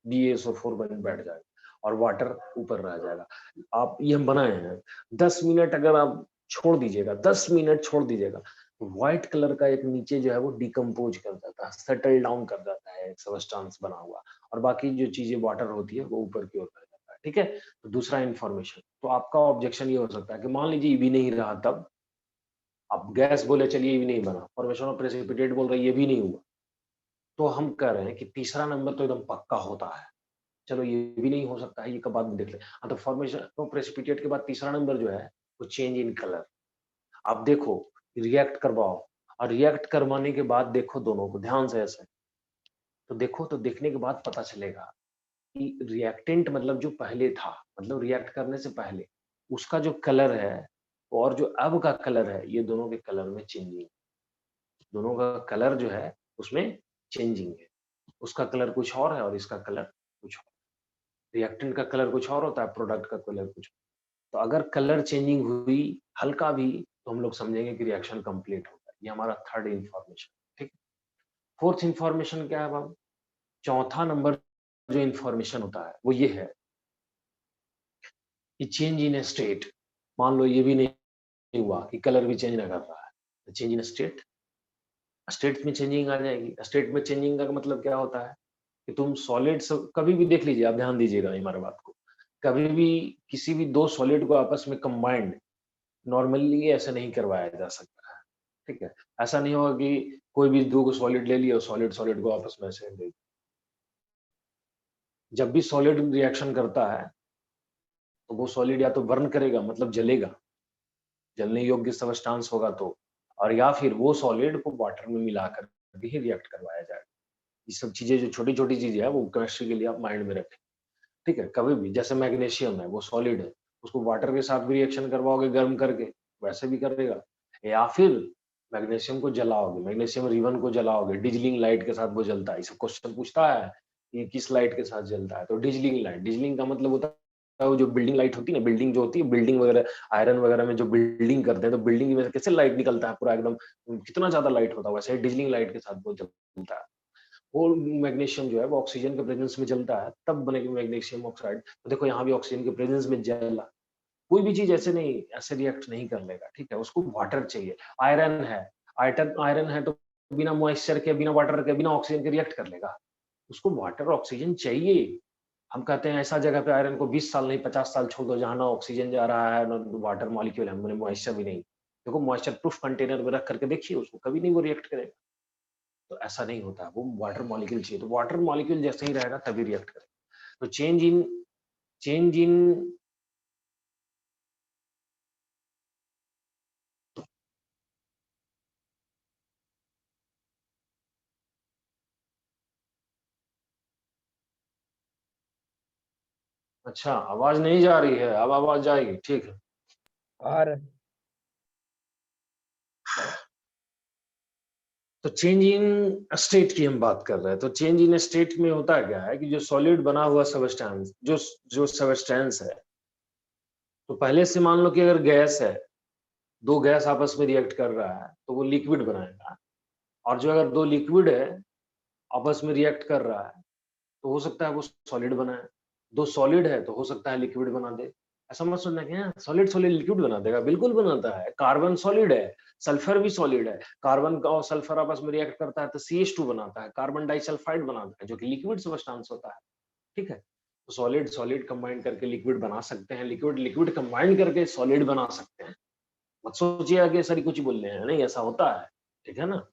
BaSO4 बन बैठ जाएगा और वाटर ऊपर रह जाएगा। आप ये हम बनाए हैं, 10 मिनट अगर आप छोड़ दीजिएगा, 10 मिनट छोड़ दीजिएगा, तो व्हाइट कलर का एक नीचे जो है वो डिकम्पोज़ कर जाता है, सेटल डाउन कर जाता है एक सबस्टेंस बना हुआ, और बाकी जो चीज़ें वाटर होती है वो ऊपर की ओर रह जाता है, ठीक है? तो दूसरा इन्फॉर्मेशन, तो आपका ऑब्जेक्शन ये हो सकता है कि मान लीजिए ये भी नहीं रहा तब, आप गैस बोले चलिए ये भी नहीं बना, फॉर्मेशन ऑफ प्रेसिपिटेट बोल रहे हैं ये भी नहीं हुआ, तो हम कह रहे हैं कि तीसरा नंबर तो एकदम पक्का होता है। चलो ये भी नहीं हो सकता है, ये कब बाद में देख लें। हाँ, तो फॉर्मेशन तो प्रेसिपिटेट के बाद तीसरा नंबर जो है, वो चेंज इन कलर। आप देखो, रिएक्ट करवाओ और रिएक्ट करवाने के बाद देखो दोनों को ध्यान से ऐसे। तो देखो, तो देखने के बाद पता चलेगा कि रिएक्टेंट मतलब जो पहले था, मतलब रिएक्ट करने से पहले, उसका जो कलर है और जो अब का कलर है, ये दोनों के कलर में चेंजिंग, दोनों का कलर जो है उसमें चेंजिंग है। उसका कलर कुछ और है और इसका कलर कुछ और। रिएक्टेंट का कलर कुछ और होता है, प्रोडक्ट का कलर कुछ। तो अगर कलर चेंजिंग हुई हल्का भी, तो हम लोग समझेंगे कि रिएक्शन कंप्लीट हो गया। ये हमारा थर्ड इन्फॉर्मेशन, ठीक। फोर्थ इन्फॉर्मेशन क्या है बाबू? चौथा नंबर जो इन्फॉर्मेशन होता है वो ये है कि चेंज इन स्टेट। मान लो ये भी नहीं हुआ कि कलर भी चेंज ना कर रहा है, चेंज इन स्टेट, स्टेट में चेंजिंग आ जाएगी। स्टेट में चेंजिंग का मतलब क्या होता है कि तुम सॉलिड्स कभी भी देख लीजिए, आप ध्यान दीजिएगा हमारी बात को, कभी भी किसी भी दो सॉलिड को आपस में कंबाइंड नॉर्मली ऐसे नहीं करवाया जा सकता है, ठीक है? ऐसा नहीं होगा कि कोई भी 2 को सॉलिड ले लिया और सॉलिड सॉलिड को आपस में ऐसे दे, जब भी सॉलिड रिएक्शन करता है, तो वो सॉलिड या तो बर्न करेगा मतलब जलेगा, जलने योग्य सबस्टेंस होगा तो, और या फिर वो सॉलिड को वाटर में मिलाकर के ही रिएक्ट करवाया जाएगा। ये सब चीज़ें जो छोटी-छोटी चीज़ें हैं, वो केमिस्ट्री के लिए आप माइंड में रखें, ठीक है? कभी भी जैसे मैग्नीशियम है, वो सॉलिड है, उसको वाटर के साथ भी रिएक्शन करवाओगे गर्म करके, वैसे भी करेगा। या फिर मैग्नीशियम को जलाओगे, मैग्नीशियम रिबन को जलाओगे, डिजलिंग लाइट के साथ वो जलता है। ये सब क्वेश्चन पूछता है कि किस लाइट के साथ जलता है, तो डिजलिंग लाइट, डिजलिंग का मतलब होता वो जो बिल्डिंग लाइट होती है ना, बिल्डिंग जो होती है, बिल्डिंग वगैरह, आयरन वगैरह में जो बिल्डिंग करते हैं, तो बिल्डिंग में से कैसे लाइट निकलता है पूरा एकदम, कितना ज्यादा लाइट होता है, वैसे ही डिजलिंग लाइट के साथ वो जलता है। वो मैग्नीशियम जो है वो ऑक्सीजन के प्रेजेंस में जलता है, तब बनेगी मैग्नीशियम ऑक्साइड। तो देखो यहाँ भी ऑक्सीजन के प्रेजेंस में जला। कोई भी चीज ऐसे नहीं, ऐसे रिएक्ट नहीं कर लेगा, ठीक है, उसको वाटर चाहिए। आयरन है, आयरन आयरन है तो बिना मॉइस्चर के, बिना वाटर के, बिना ऑक्सीजन के रिएक्ट कर लेगा। उसको वाटर ऑक्सीजन चाहिए। हम कहते हैं ऐसा जगह पे आयरन को 20 साल नहीं 50 साल छोड़ दो, जहां ना ऑक्सीजन जा रहा है ना वाटर मॉलिक्यूल है, मॉइस्चर भी नहीं। देखो मॉइस्चर प्रूफ कंटेनर में रख करके देखिए उसको, कभी नहीं वो रिएक्ट करेगा। तो ऐसा नहीं होता, वो वाटर मॉलिक्यूल चाहिए, तो वाटर मॉलिक्यूल जैसे ही रहेगा तभी रिएक्ट करेगा। तो चेंज इन। अच्छा, आवाज नहीं जा रही है, अब आवाज जाएगी, ठीक है। और तो चेंज इन स्टेट की हम बात कर रहे हैं। तो चेंज इन स्टेट में होता क्या है कि जो सॉलिड बना हुआ सबस्टेंस, जो जो सबस्टेंस है, तो पहले से मान लो कि अगर गैस है, दो गैस आपस में रिएक्ट कर रहा है तो वो लिक्विड बनाएगा। और जो अगर दो लिक्विड है आपस में रिएक्ट कर रहा है, तो हो सकता है वो सॉलिड बनाए। दो सॉलिड है तो हो सकता है लिक्विड बना दे। ऐसा मत सोचना कि सॉलिड सॉलिड लिक्विड बना देगा, बिल्कुल बनाता है। कार्बन सॉलिड है, सल्फर भी सॉलिड है, कार्बन और सल्फर आपस में रिएक्ट करता है तो CH2 बनाता है, कार्बन डाइसल्फाइड बनाता है, जो कि लिक्विड सब्सटेंस होता है, ठीक है। तो सॉलिड सॉलिड कंबाइन करके लिक्विड बना सकते हैं, लिक्विड लिक्विड कंबाइन करके सॉलिड बना सकते हैं। मत सोचिए कि सर कुछ बोल रहे हैं, नहीं ऐसा होता है, ठीक है ना।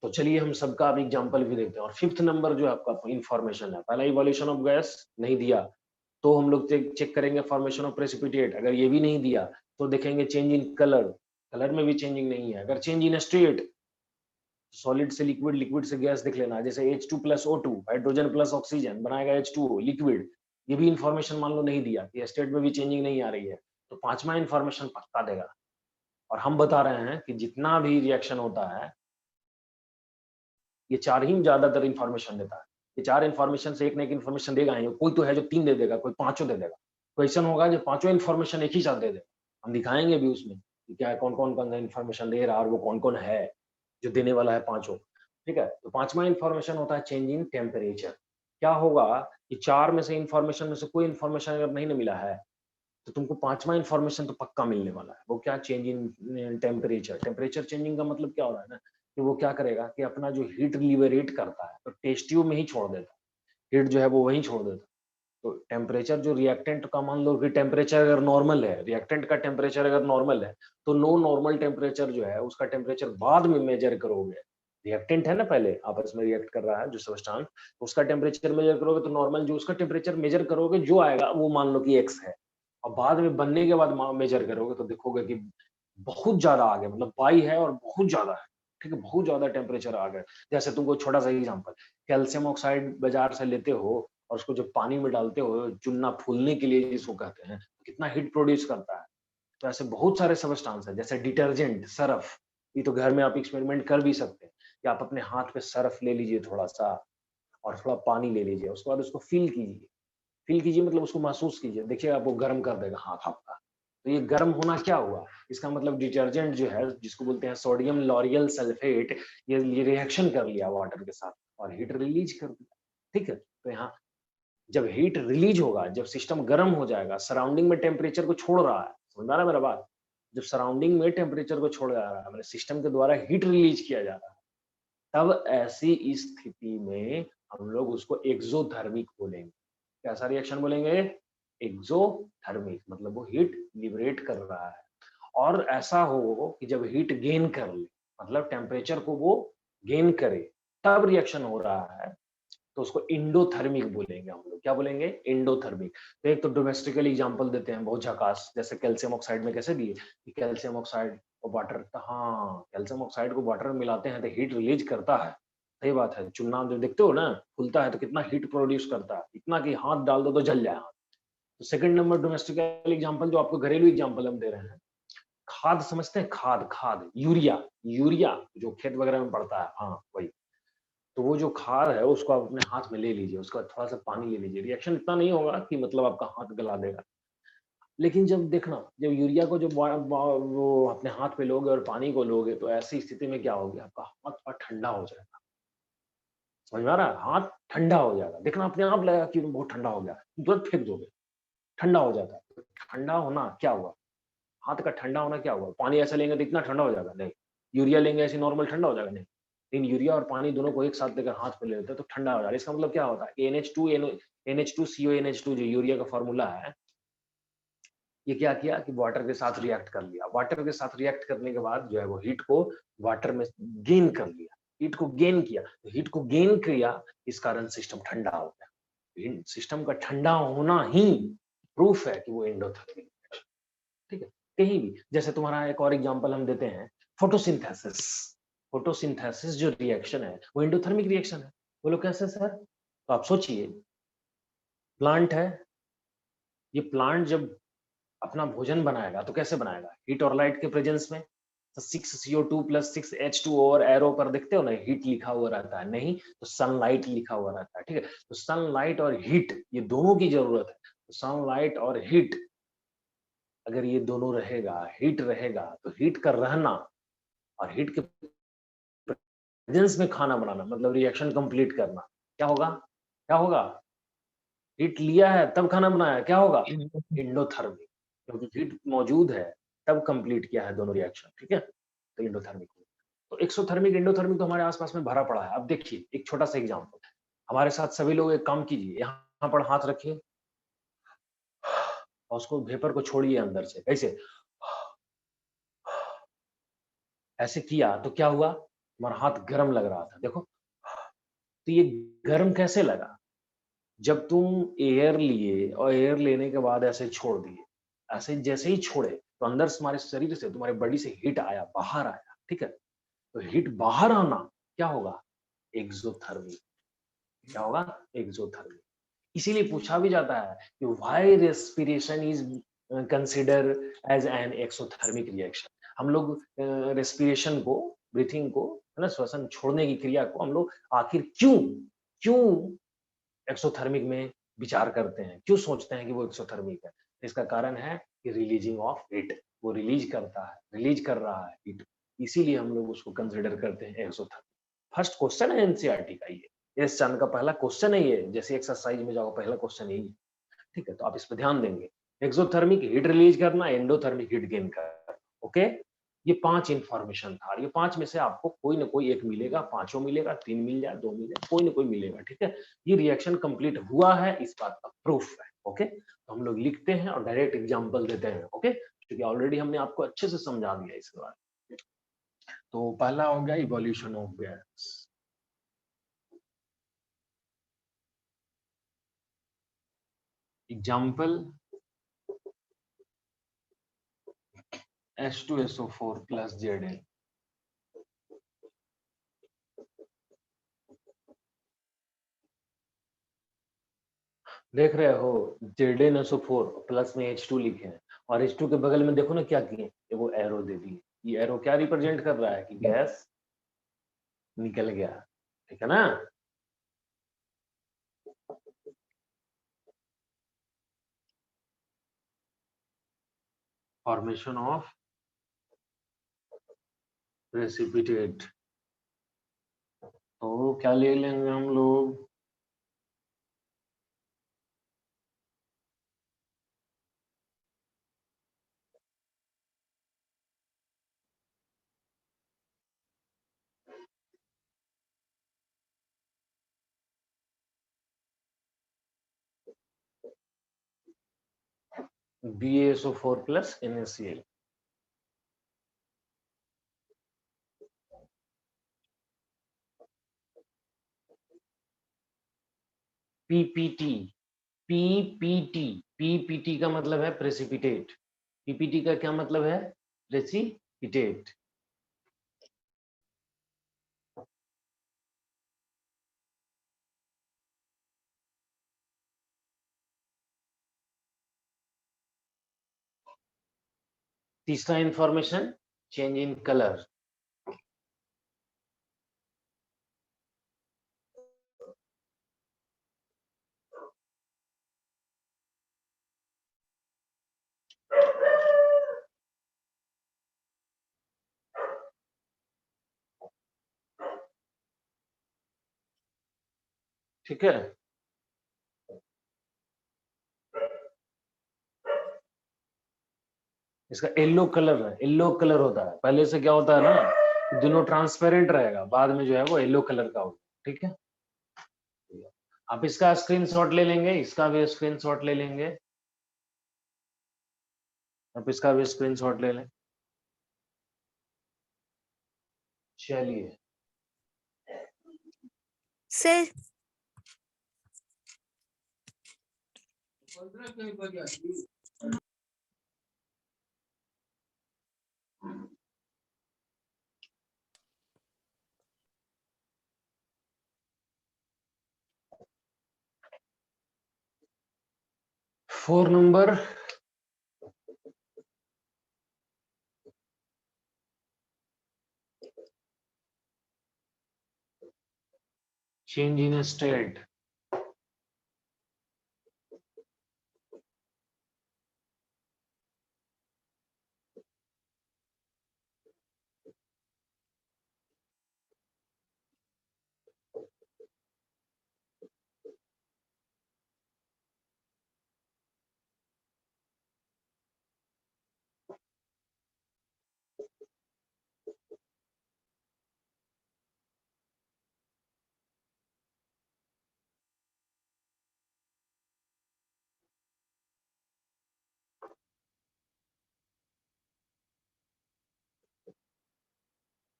तो चलिए हम सबका अब एग्जांपल भी देखते हैं। और फिफ्थ नंबर जो आपका इंफॉर्मेशन है, पहला इवोल्यूशन ऑफ गैस नहीं दिया, तो हम लोग चेक करेंगे फॉर्मेशन ऑफ प्रेसिपिटेट। अगर ये भी नहीं दिया तो देखेंगे चेंज इन कलर, कलर में भी चेंजिंग नहीं है। अगर चेंज इन स्टेट, सॉलिड से लिक्विड, लिक्विड से गैस देख लेना, जैसे H2+O2, हाइड्रोजन प्लस ऑक्सीजन बनाएगा H2O लिक्विड। ये भी इंफॉर्मेशन मान लो नहीं दिया कि स्टेट में भी चेंजिंग नहीं आ रही है, तो पांचवा इंफॉर्मेशन पक्का देगा। और हम बता रहे हैं कि जितना भी रिएक्शन होता है, ये चार ही ज्यादातर इंफॉर्मेशन देता है। ये चार इंफॉर्मेशन से एक ना एक इंफॉर्मेशन देगा ही। कोई तो है जो तीन दे देगा, कोई पांचों दे देगा, कोई ऐसा होगा जो पांचों इंफॉर्मेशन एक ही साथ दे देगा। हम दिखाएंगे भी उसमें कि क्या कौन कौन कौन इंफॉर्मेशन दे रहा है और वो कौन कौन है जो देने वाला है पांचों, ठीक है। तो पांचवा इंफॉर्मेशन होता है चेंज इन टेम्परेचर। क्या होगा कि चार में से इंफॉर्मेशन में से कोई इंफॉर्मेशन अगर नहीं ना मिला है, तो तुमको पांचवा इंफॉर्मेशन तो पक्का मिलने वाला है। वो क्या, change in temperature. Temperature changing का मतलब क्या हो रहा है ना, कि वो क्या करेगा कि अपना जो हीट लिबरेट करता है तो टेस्ट ट्यूब में ही छोड़ देता है, हीट जो है वो वहीं छोड़ देता है। तो टेम्परेचर जो रिएक्टेंट का, मान लो कि टेम्परेचर अगर नॉर्मल है, रिएक्टेंट का टेम्परेचर अगर नॉर्मल है, तो नो नॉर्मल टेम्परेचर जो है उसका टेम्परेचर बाद में मेजर करोगे। रिएक्टेंट है ना, पहले आपस में रिएक्ट कर रहा है जो सबस्टेंस, तो उसका टेम्परेचर मेजर करोगे तो नॉर्मल जो उसका टेम्परेचर मेजर करोगे जो आएगा वो मान लो कि एक्स है। और बाद में बनने के बाद मेजर करोगे तो देखोगे कि बहुत ज्यादा आ गया, मतलब पाई है और बहुत ज्यादा है, ठीक है, बहुत ज्यादा टेम्परेचर आ गया। जैसे तुमको छोटा सा एग्जांपल, कैल्शियम ऑक्साइड बाजार से लेते हो और उसको जब पानी में डालते हो चुनना फूलने के लिए जिसको कहते हैं, तो कितना हीट प्रोड्यूस करता है। तो ऐसे बहुत सारे सबस्टांस है, जैसे डिटर्जेंट, सर्फ। ये तो घर में आप एक्सपेरिमेंट कर भी सकते हैं कि आप अपने हाथ पे सर्फ ले लीजिए थोड़ा सा, और थोड़ा पानी ले लीजिए, उसके बाद उसको फील कीजिए। फील कीजिए मतलब उसको महसूस कीजिए, देखिए आपको गर्म कर देगा हाथ आपका। तो ये गर्म होना क्या हुआ, इसका मतलब डिटर्जेंट जो है जिसको बोलते हैं सोडियम लॉरियल सल्फेट, ये रिएक्शन कर लिया वाटर के साथ और हीट रिलीज कर दिया, ठीक है। तो यहाँ जब हीट रिलीज होगा, जब सिस्टम गर्म हो जाएगा, सराउंडिंग में टेम्परेचर को छोड़ रहा है, समझ आ रहा है मेरा बात। जब सराउंडिंग में टेम्परेचर को छोड़ जा रहा है, मतलब सिस्टम के द्वारा हीट रिलीज किया जा रहा है, तब ऐसी स्थिति में हम लोग उसको एक्सोथर्मिक बोलेंगे। कैसा रिएक्शन बोलेंगे, एक्सोथर्मिक, मतलब वो हीट लिबरेट कर रहा है। और ऐसा हो कि जब हीट गेन कर ले, मतलब टेम्परेचर को वो गेन करे, तब रिएक्शन हो रहा है, तो उसको इंडोथर्मिक बोलेंगे हम लोग। क्या बोलेंगे, इंडोथर्मिक। तो एक तो डोमेस्टिकल एग्जांपल देते हैं बहुत झकास, जैसे कैल्शियम ऑक्साइड में कैसे दिए कि कैल्शियम ऑक्साइड और वाटर, हाँ कैल्शियम ऑक्साइड को वाटर में मिलाते हैं तो हीट रिलीज करता है। सही बात है, चुनाव जो देखते हो ना फूलता है तो कितना हीट प्रोड्यूस करता है, इतना कि हाथ डाल दो तो जल जाए हाथ। तो सेकंड नंबर डोमेस्टिकल एग्जांपल जो आपको घरेलू एग्जांपल हम दे रहे हैं, खाद समझते हैं, खाद खाद यूरिया, यूरिया जो खेत वगैरह में पड़ता है, हाँ वही। तो वो जो खार है उसको आप अपने हाथ में ले लीजिए, उसका थोड़ा-सा पानी ले लीजिए। रिएक्शन इतना नहीं होगा कि मतलब आपका हाथ गला देगा। लेकिन जब देखना, जब यूरिया को जब वो अपने हाथ पे लोगे और पानी को लोगे, तो ऐसी स्थिति में क्या होगी, आपका हाथ थोड़ा ठंडा हो जाएगा। समझ में आ रहा है? हाथ ठंडा हो जाएगा। देखना अपने आप लगेगा कि बहुत ठंडा हो गया, तुरंत फेंक दोगे, ठंडा हो जाता है। तो ठंडा होना क्या हुआ? हाथ का ठंडा होना क्या हुआ? पानी ऐसा लेंगे तो इतना ठंडा हो जाएगा? नहीं। यूरिया लेंगे ऐसे नॉर्मल ठंडा हो जाएगा? नहीं। लेकिन यूरिया और पानी दोनों को एक साथ लेकर हाथ पे ले लेते हैं तो ठंडा हो जाएगा। इसका मतलब क्या होता है? NH2CONH2 जो यूरिया का फ़ॉर्मूला है, ये क्या किया कि वाटर के साथ रिएक्ट कर लिया। वाटर के साथ रिएक्ट करने के बाद जो है वो हीट को वाटर में गेन कर लिया, हीट को गेन किया। तो हीट को गेन किया, इस कारण सिस्टम ठंडा हो गया। सिस्टम का ठंडा होना ही प्रूफ है कि वो एंडोथर्मिक है। ठीक है? कहीं भी जैसे तुम्हारा एक और एग्जांपल हम देते हैं, फोटोसिंथेसिस। फोटोसिंथेसिस जो रिएक्शन है वो एंडोथर्मिक रिएक्शन है। बोलो कैसे सर? तो आप सोचिए, प्लांट है, ये प्लांट जब अपना भोजन बनाएगा तो कैसे बनाएगा? हीट और लाइट के प्रेजेंस में। तो 6CO2 प्लस 6H2 और एरो पर देखते हो ना, हीट लिखा हुआ रहता है, नहीं तो सनलाइट लिखा हुआ रहता है। ठीक है? तो सनलाइट और हीट ये दोनों की जरूरत है। तो सनलाइट और हीट, अगर ये दोनों रहेगा, हीट रहेगा, तो हीट का रहना और हीट के प्रेजेंस में खाना बनाना मतलब रिएक्शन कंप्लीट करना, क्या होगा? क्या होगा? हीट लिया है तब खाना बनाया, क्या होगा? एंडोथर्मिक। क्योंकि हीट मौजूद है तब कंप्लीट किया है दोनों रिएक्शन। ठीक है? तो एंडोथर्मिक। तो एक्सोथर्मिक एंडोथर्मिक तो हमारे आसपास में भरा पड़ा है। अब देखिए एक छोटा सा एग्जांपल, हमारे साथ सभी लोग एक काम कीजिए, यहाँ पर हाथ रखिए और उसको वेपर को छोड़िए अंदर से, कैसे? ऐसे किया तो क्या हुआ? हमारा हाथ गर्म लग रहा था, देखो। तो ये गर्म कैसे लगा? जब तुम एयर लिए और एयर लेने के बाद ऐसे छोड़ दिए, ऐसे जैसे ही छोड़े तो अंदर से तुम्हारे शरीर से, तुम्हारे बॉडी से हीट आया, बाहर आया। ठीक है? तो हीट बाहर आना क्या होगा? एक्सोथर्मिक। क्या होगा? एक्सोथर्मिक। इसीलिए पूछा भी जाता है कि why respiration is consider as an exothermic reaction. हम लोग रेस्पिरेशन को, ब्रीथिंग को, है ना, श्वसन छोड़ने की क्रिया को हम लोग आखिर क्यों क्यों एक्सोथर्मिक में विचार करते हैं, क्यों सोचते हैं कि वो एक्सोथर्मिक है? इसका कारण है कि रिलीजिंग ऑफ हीट, वो रिलीज करता है, रिलीज कर रहा है हीट, इसीलिए हम लोग उसको कंसिडर करते हैं एक्सोथर्मिक। फर्स्ट क्वेश्चन है एनसीईआरटी का ये, इस चैप्टर का पहला क्वेश्चन है ये, जैसे एक्सरसाइज में जाओ पहला क्वेश्चन यही है। ठीक है? तो आप इस पे ध्यान देंगे। एक्सोथर्मिक हीट रिलीज करना, एंडोथर्मिक हीट गेन करना। ओके? ये 5 इन्फॉर्मेशन था और ये 5 में से आपको कोई ना कोई एक मिलेगा, पाँचों मिलेगा, 3 मिल जाए, 2 मिल जाए, कोई ना कोई मिलेगा। ठीक है? ये रिएक्शन कंप्लीट हुआ है, इस बात का प्रूफ है। ओके? तो हम लोग लिखते हैं और डायरेक्ट एग्जांपल देते हैं। ओके? क्योंकि ऑलरेडी हमने आपको अच्छे से समझा दिया इसके बारे में। तो पहला हो गया evolution of gas. Example H2SO4 plus Zn। देख रहे हो, Zn SO4 प्लस में H2 लिखे हैं और H2 के बगल में देखो ना क्या किए, ये वो एरो दे दिए। ये एरो क्या रिप्रेजेंट कर रहा है कि गैस निकल गया। ठीक है ना? Formation of precipitate. तो क्या ले लेंगे हम लोग? BaSO4 plus NaCl। PPT. PPT. PPT का मतलब है प्रेसिपिटेट। पीपीटी का क्या मतलब है? प्रेसिपिटेट। तीसरा इंफॉर्मेशन, चेंज इन कलर। ठीक है, इसका येलो कलर है, येलो कलर होता है। पहले से क्या होता है ना, दोनों ट्रांसपेरेंट रहेगा, बाद में जो है वो येलो कलर का होगा। ठीक है, आप इसका स्क्रीनशॉट ले लेंगे, इसका भी स्क्रीनशॉट ले लेंगे, आप इसका भी स्क्रीनशॉट ले लें। चलिए sir 4 number, change in state.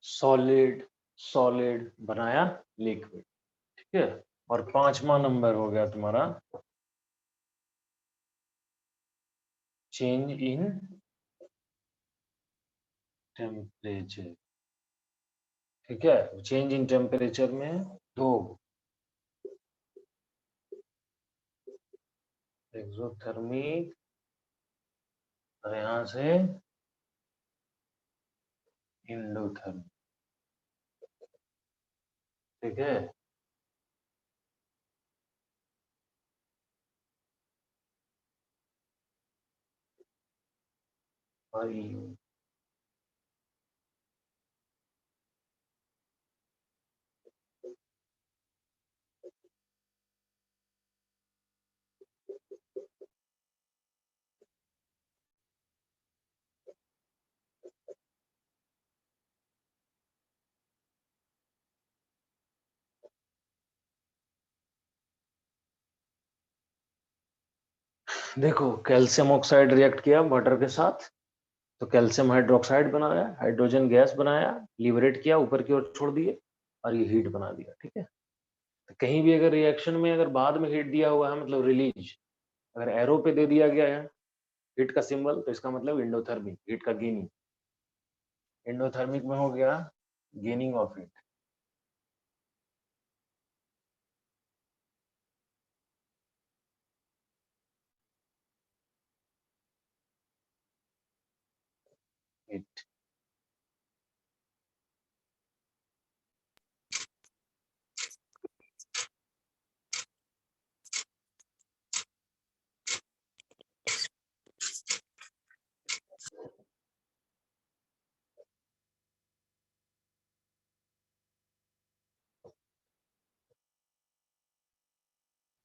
Solid, solid बनाया लिक्विड। ठीक है, और 5वां नंबर हो गया तुम्हारा चेंज इन टेम्परेचर। ठीक है, चेंज इन टेम्परेचर में 2, एक्सोथर्मिक और यहां से इंडोथर्मिक। ठीक है, और देखो कैल्शियम ऑक्साइड रिएक्ट किया वाटर के साथ, तो कैल्शियम हाइड्रोक्साइड बनाया, हाइड्रोजन गैस बनाया, लिबरेट किया, ऊपर की ओर छोड़ दिए, और ये हीट बना दिया। ठीक है, तो कहीं भी अगर रिएक्शन में अगर बाद में हीट दिया हुआ है, मतलब रिलीज, अगर एरो पे दे दिया गया है हीट का सिंबल, तो इसका मतलब इंडोथर्मिक, हीट का गेनिंग। इंडोथर्मिक में हो गया गेनिंग ऑफ हीट। हीट,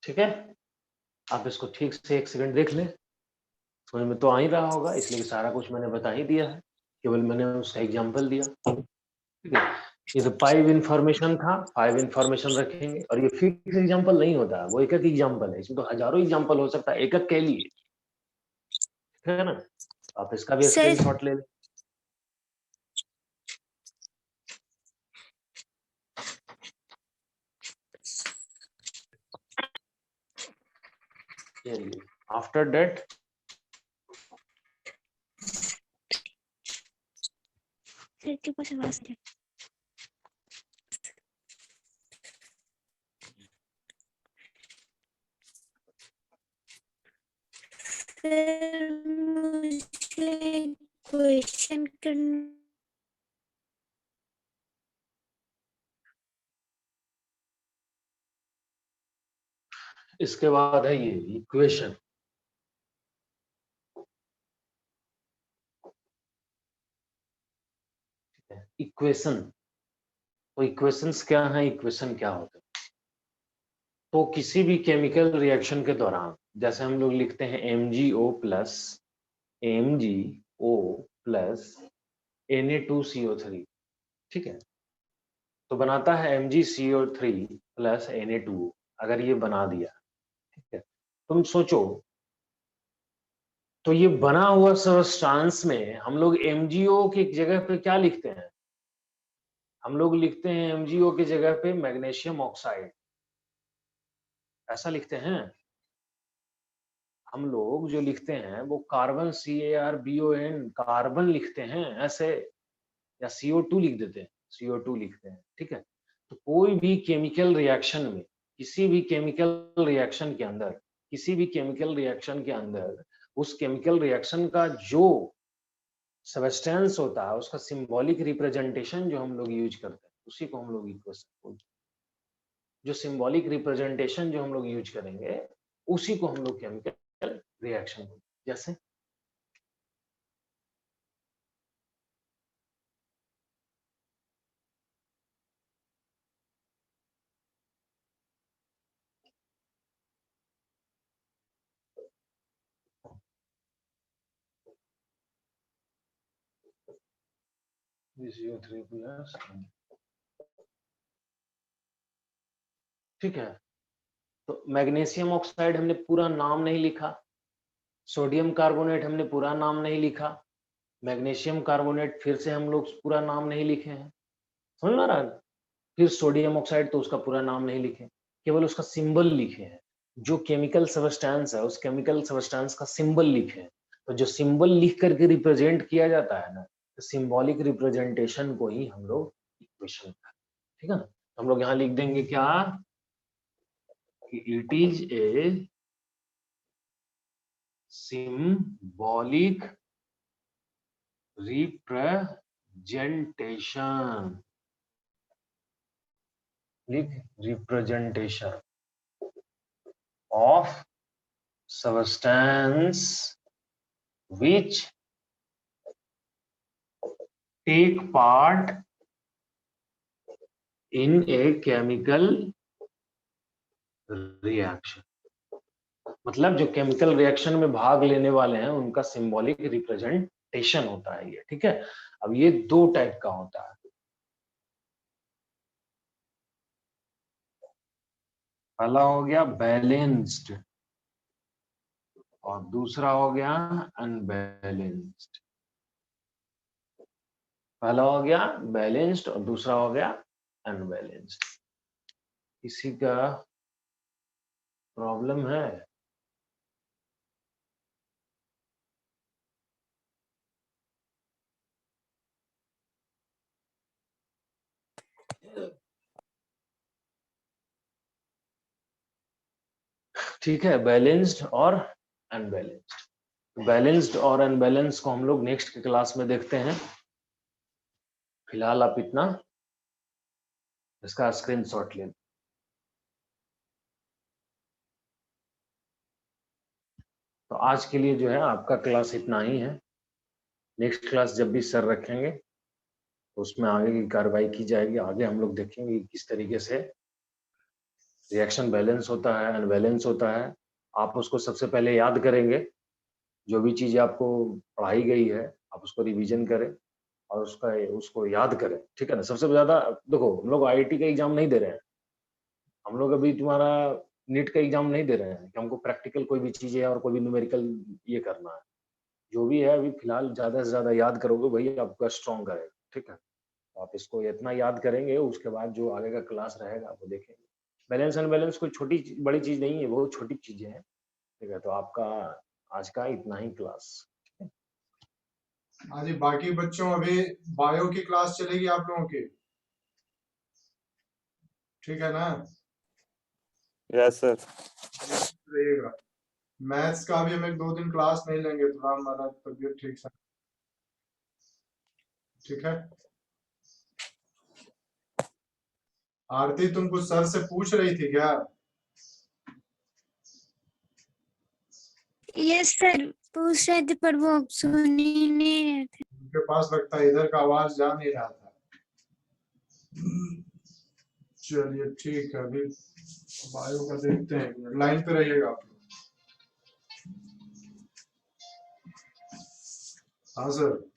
ठीक है, आप इसको ठीक से 1 सेकंड देख लें, समझ में तो आ ही रहा होगा, इसलिए कि सारा कुछ मैंने बता ही दिया है, केवल मैंने उसका एग्जाम्पल दिया। ठीक है, ये तो 5 इंफॉर्मेशन था, 5 इंफॉर्मेशन रखेंगे, और ये फिक्स एग्जाम्पल नहीं होता है, वो एक एक एग्जाम्पल है, इसमें तो हजारों एग्जाम्पल हो सकता है एक एक के लिए। ठीक है ना, आप इसका भी सर स्क्रीनशॉट ले लें। चलिए, आफ्टर दैट सर के पास आवाज नहीं। सर मुझे क्वेश्चन करना। इसके बाद है ये इक्वेशन। इक्वेशन, तो इक्वेशंस क्या है, इक्वेशन क्या होता है? तो किसी भी केमिकल रिएक्शन के दौरान जैसे हम लोग लिखते हैं MgO प्लस Na2CO3, ठीक है, तो बनाता है MgCO3 प्लस Na2। अगर ये बना दिया, ठीक है, तुम सोचो, तो ये बना हुआ सब्सटेंस में हम लोग MgO की जगह पे क्या लिखते हैं? हम लोग लिखते हैं MgO की जगह पे मैग्नीशियम ऑक्साइड, ऐसा लिखते हैं। हम लोग जो लिखते हैं वो कार्बन CaRBON कार्बन लिखते हैं ऐसे, या CO2 लिख देते हैं, CO2 लिखते हैं, ठीक है। तो कोई भी केमिकल रिएक्शन में, किसी भी केमिकल रिएक्शन के अंदर, किसी भी केमिकल रिएक्शन के अंदर उस केमिकल रिएक्शन का जो सब्सटेंस होता है उसका सिंबॉलिक रिप्रेजेंटेशन जो हम लोग यूज करते हैं उसी को हम लोग इक्वेशन बोलते हैं। जो सिंबॉलिक रिप्रेजेंटेशन जो हम लोग यूज करेंगे उसी को हम लोग केमिकल रिएक्शन बोलते हैं। जैसे CO3 प्लस, ठीक है। तो मैग्नीशियम ऑक्साइड हमने पूरा नाम नहीं लिखा, सोडियम कार्बोनेट हमने पूरा नाम नहीं लिखा, मैग्नीशियम कार्बोनेट फिर से हम लोग पूरा नाम नहीं लिखे हैं, समझ में आ रहा है? फिर सोडियम ऑक्साइड तो उसका पूरा नाम नहीं लिखे, केवल उसका सिंबल लिखे हैं। जो केमिकल सब्सटेंस है उस केमिकल सब्सटेंस का सिंबल लिखे हैं। तो जो सिंबल लिख करके रिप्रेजेंट किया जाता है ना, तो सिंबॉलिक रिप्रेजेंटेशन को ही हम लोग इक्वेशन, ठीक है ना। हम लोग यहाँ लिख देंगे क्या कि it is a symbolic representation, representation of substance which take part in a chemical reaction। मतलब जो केमिकल रिएक्शन में भाग लेने वाले हैं उनका सिंबॉलिक रिप्रेजेंटेशन होता है ये, ठीक है। अब ये दो टाइप का होता है, पहला हो गया बैलेंस्ड और दूसरा हो गया अनबैलेंस्ड। पहला हो गया बैलेंस्ड और दूसरा हो गया अनबैलेंस्ड। किसी का प्रॉब्लम है? ठीक है, बैलेंस्ड और अनबैलेंस्ड। बैलेंस्ड और अनबैलेंस्ड को हम लोग नेक्स्ट क्लास में देखते हैं। फिलहाल आप इतना इसका स्क्रीनशॉट लें। तो आज के लिए जो है आपका क्लास इतना ही है। नेक्स्ट क्लास जब भी सर रखेंगे तो उसमें आगे की कार्रवाई की जाएगी। आगे हम लोग देखेंगे किस तरीके से रिएक्शन बैलेंस होता है, अनबैलेंस होता है। आप उसको सबसे पहले याद करेंगे, जो भी चीज़ें आपको पढ़ाई गई है आप उसको रिवीजन करें और उसको याद करें, ठीक है ना। सबसे ज़्यादा देखो, हम लोग आईआईटी का एग्जाम नहीं दे रहे हैं, हम लोग अभी तुम्हारा नीट का एग्जाम नहीं दे रहे हैं कि हमको प्रैक्टिकल कोई भी चीज़ है और कोई भी न्यूमेरिकल ये करना है। जो भी है अभी फिलहाल ज़्यादा से ज़्यादा याद करोगे वही आपका स्ट्रॉन्ग करेगा, ठीक है। तो आप इसको इतना याद करेंगे, उसके बाद जो आगे का क्लास रहेगा वो देखेंगे। बैलेंस अनबैलेंस कोई बड़ी चीज़ नहीं है, बहुत छोटी चीज़ें हैं, ठीक है। तो आपका आज का इतना ही क्लास। हाँ जी, बाकी बच्चों अभी बायो की क्लास चलेगी आप लोगों की, ठीक है ना? Yes sir. रहेगा। मैथ्स का भी हम 1-2 दिन क्लास नहीं लेंगे, थोड़ा हमारा तबीयत ठीक सा, ठीक है। आरती तुम कुछ सर से पूछ रही थी क्या? यस सर, पूछ रहे थे पर वो सुन ही नहीं रहे थे। उनके पास लगता है इधर का आवाज जा नहीं रहा था। चलिए ठीक है, अभी बायो का देखते हैं, एक मिनट लाइन पे रहिएगा आप लोग। हाँ सर।